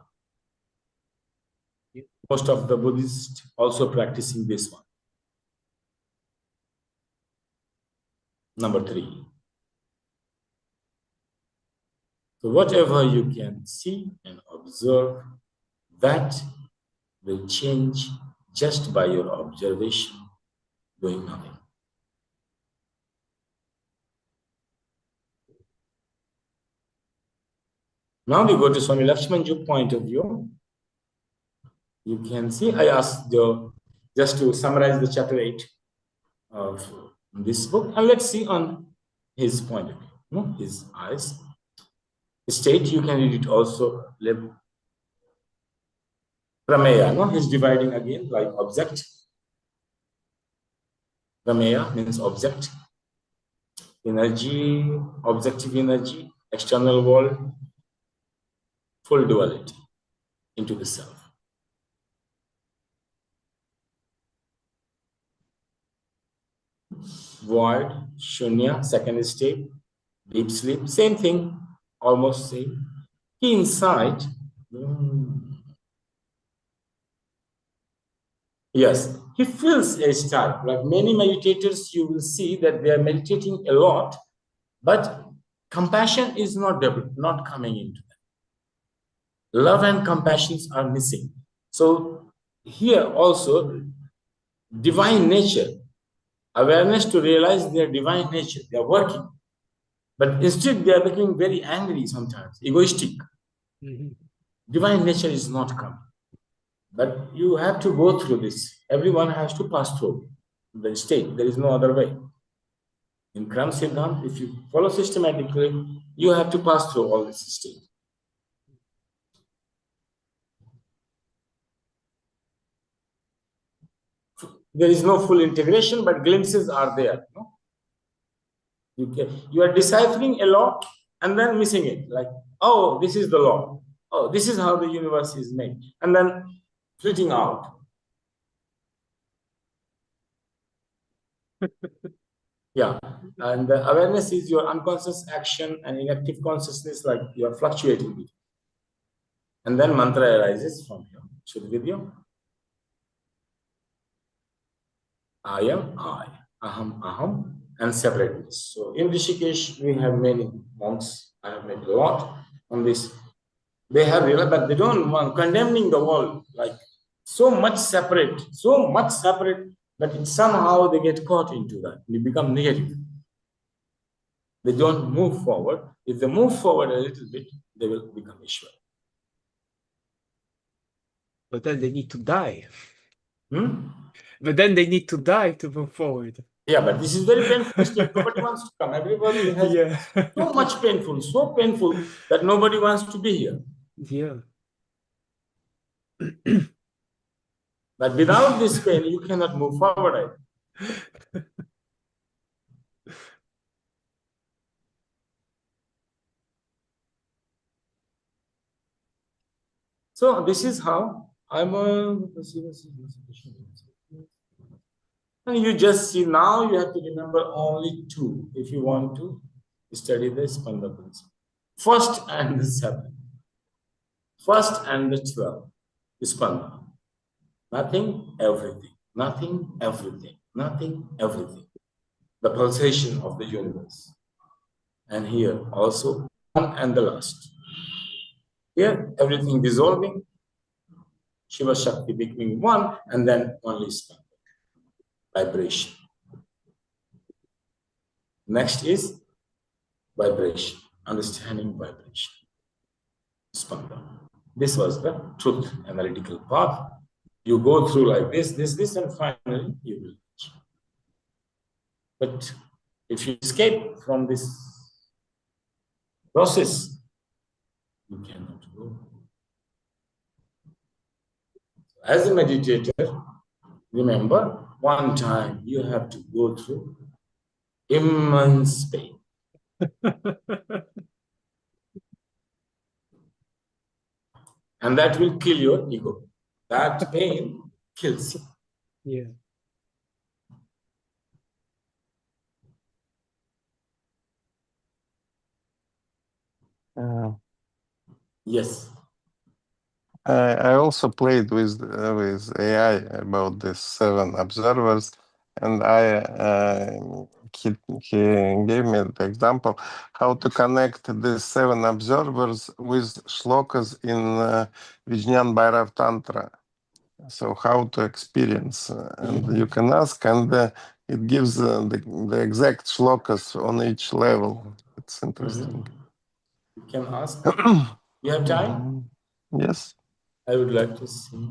Most of the Buddhists also practicing this one. Number 3. So whatever you can see and observe, that will change just by your observation, doing nothing. Now we go to Swami Lakshmanju's point of view. You can see I asked just to summarize the chapter 8 of this book, and let's see on his point of view, his eyes. State, you can read it also. Prameya, he's dividing again like object. Prameya means object. Energy, objective energy, external world, full duality into the self. Void, shunya, second state, deep sleep, same thing, almost same. He inside, yes, he feels a type. Like many meditators, you will see that they are meditating a lot, but compassion is not developed, not coming into them. Love and compassion are missing. So here also, divine nature, awareness to realize their divine nature, they are working. But instead, they are becoming very angry sometimes, egoistic. Divine nature is not coming. But you have to go through this. Everyone has to pass through the state. There is no other way. In Kram Siddhant, if you follow systematically, you have to pass through all this state. There is no full integration, but glimpses are there. No? You are deciphering a law and then missing it. Like, oh, this is the law. Oh, this is how the universe is made. And then flitting out. Yeah. And the awareness is your unconscious action, and inactive consciousness, like you are fluctuating with. And then mantra arises from here. Shudvidya. I am I. Aham, aham. And separateness. So in Rishikesh, we have many monks. I have met a lot on this. They have realized, but they don't want condemning the world, like so much separate, but somehow they get caught into that. They become negative. They don't move forward. If they move forward a little bit, they will become Ishwar. But then they need to die. Hmm? But then they need to die to move forward. Yeah, but this is very painful state. Nobody wants to come. Everybody has so much painful, so painful that nobody wants to be here. Yeah. But without this pain, you cannot move forward. So this is how I'm and you just see now you have to remember only two if you want to study the Spanda principle. First and the 7. First and the 12. Spanda. Nothing, everything. Nothing, everything. Nothing, everything. The pulsation of the universe. And here also one and the last. Here everything dissolving. Shiva Shakti becoming one, and then only Spanda. Vibration. Next is vibration, understanding vibration. Spanda. This was the truth analytical path. You go through like this, and finally you will reach. But if you escape from this process, you cannot go. As a meditator, remember, one time you have to go through immense pain. And that will kill your ego. That pain kills you. Yeah. Yes. I also played with AI about these 7 observers, and he gave me the example how to connect these 7 observers with shlokas in Vijnan Bhairav Tantra. So how to experience, and you can ask, and it gives the exact shlokas on each level. It's interesting. You can ask. You have time? Yes. I would like to see.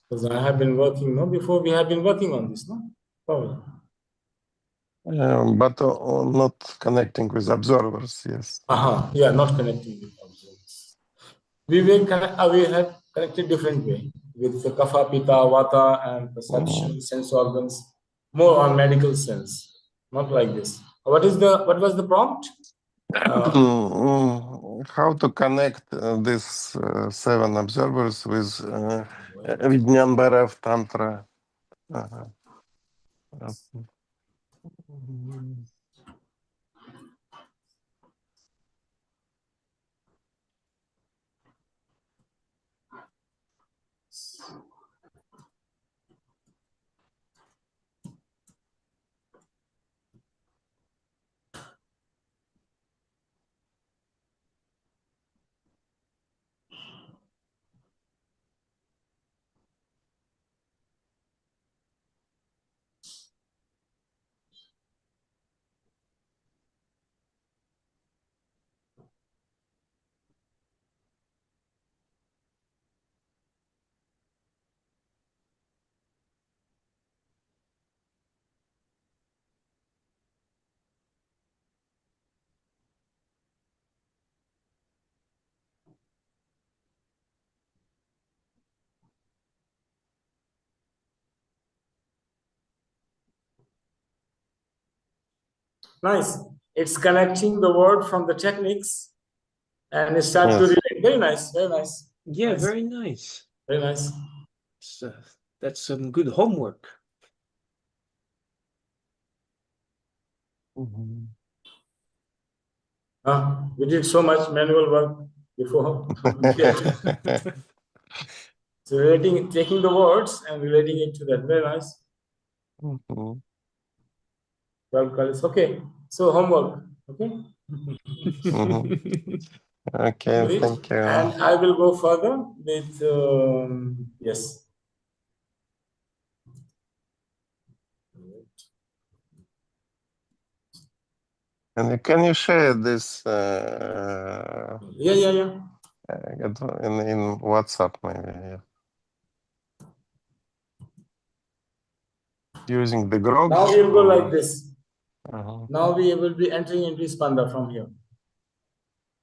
Because I have been working, no? Before we have been working on this, no? Probably. But not connecting with observers, yes. Yeah, not connecting with observers. We had connected different way with the kapha, pitta, vata, and perception, sense organs, more on medical sense, not like this. What was the prompt? How to connect these 7 observers with Vijnan Bhairav Tantra. Nice. It's connecting the word from the techniques and start to Yes. relate. Very nice, very nice. Yeah, Nice. very nice. Very nice. So that's some good homework. We did so much manual work before. So taking the words and relating it to that. Very nice. 12 colors. Okay. So homework. Okay. Okay, Do it. thank you. And I will go further with yes. And can you share this Yeah. in WhatsApp maybe? Yeah. Using the grogs? Now we'll go like this. Uh-huh. Now we will be entering into Spanda from here.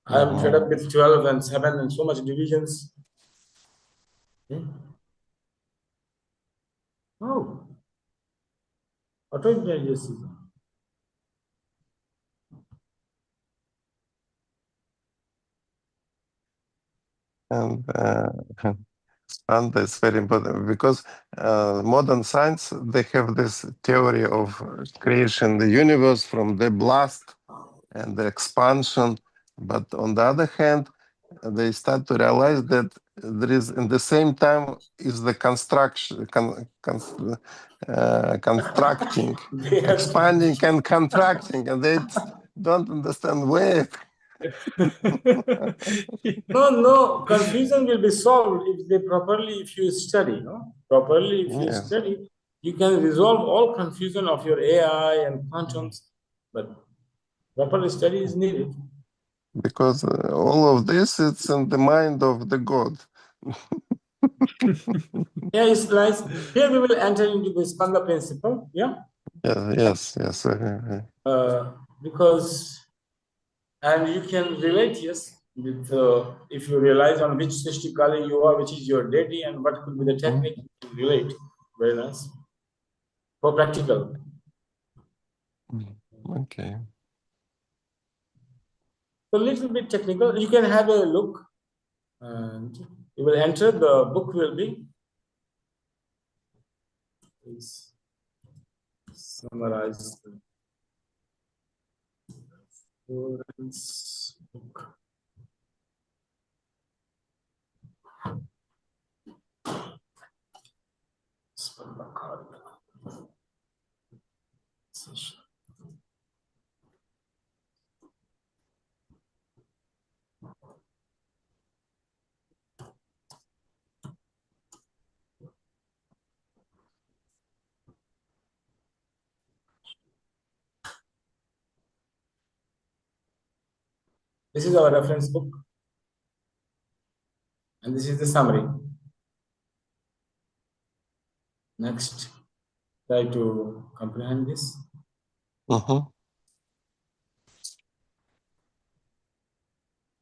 I am fed up with 12 and 7 and so much divisions. Oh, auto-digestion. And it's very important because modern science, they have this theory of creation the universe from the blast and the expansion. But on the other hand, they start to realize that there is, in the same time, is the construction, constructing, expanding and contracting, and they don't understand where. No, confusion will be solved if you study, no? Properly, if you Yes. study, you can resolve all confusion of your AI and quantums, but proper study is needed. Because all of this, it's in the mind of the God. Yeah, it's nice. Here we will enter into the Spanda principle, yeah? Yes. Because, and you can relate, yes, with if you realize on which Srishtikali you are, which is your deity, and what could be the technique, you can relate. Very nice. For practical. Okay. So a little bit technical. You can have a look, and you will enter. The book will be summarized. Book. session. This is our reference book, and this is the summary. Next, try to comprehend this.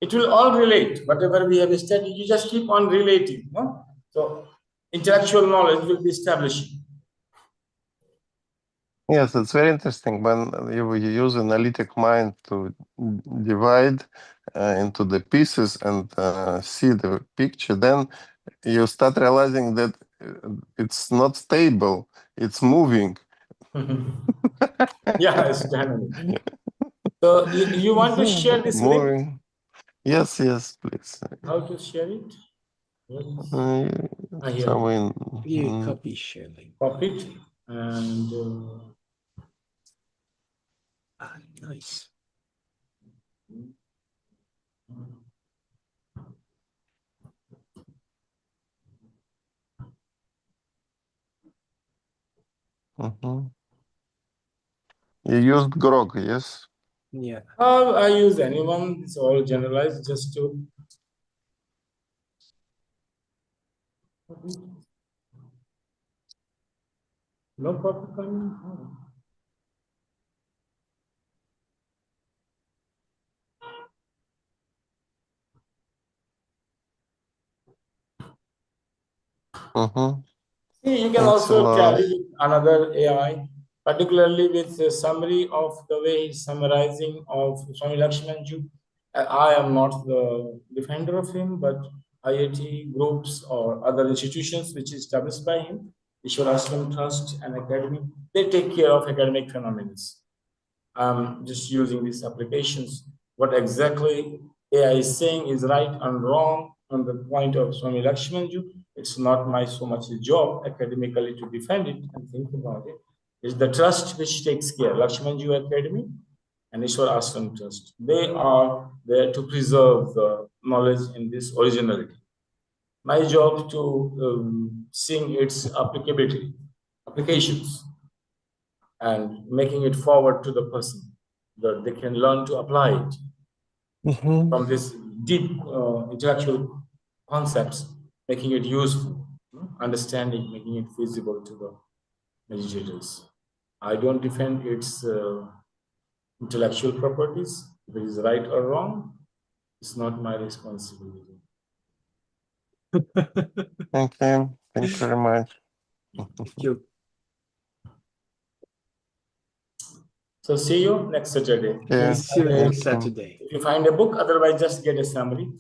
It will all relate. Whatever we have studied, you just keep on relating. No? So, intellectual knowledge will be established. Yes, it's very interesting when you use analytic mind to divide into the pieces and see the picture. Then you start realizing that it's not stable; it's moving. Yeah, it's dynamic. So you want to share this link? Moving. Yes, please. How to share it? Here. Somewhere in, Yeah, copy share link. Copy it and Nice. You used Grok, yes? Yeah. I use anyone. It's all generalized just to. No copy coming. See, you can Thanks a also lot. carry with another AI, particularly with a summary of the way he's summarizing of Swami Lakshmanju. I am not the defender of him, but IIT groups or other institutions which is established by him, Ishwar Ashram Trust and Academy, they take care of academic phenomena. I'm just using these applications. What exactly AI is saying is right and wrong on the point of Swami Lakshmanju. It's not my so much job academically to defend it and think about it. It's the trust which takes care. Lakshmanju Academy and Ishwar Ashram Trust. They are there to preserve the knowledge in this originality. My job to seeing its applicability, applications, and making it forward to the person that they can learn to apply it from this deep intellectual concepts, making it useful, understanding, making it feasible to the meditators. I don't defend its intellectual properties. If it is right or wrong, it's not my responsibility. Thank you. Thank you very much. Thank you. So see you next Saturday. Yeah. See you Thank next you. Saturday. If you find a book, otherwise just get a summary.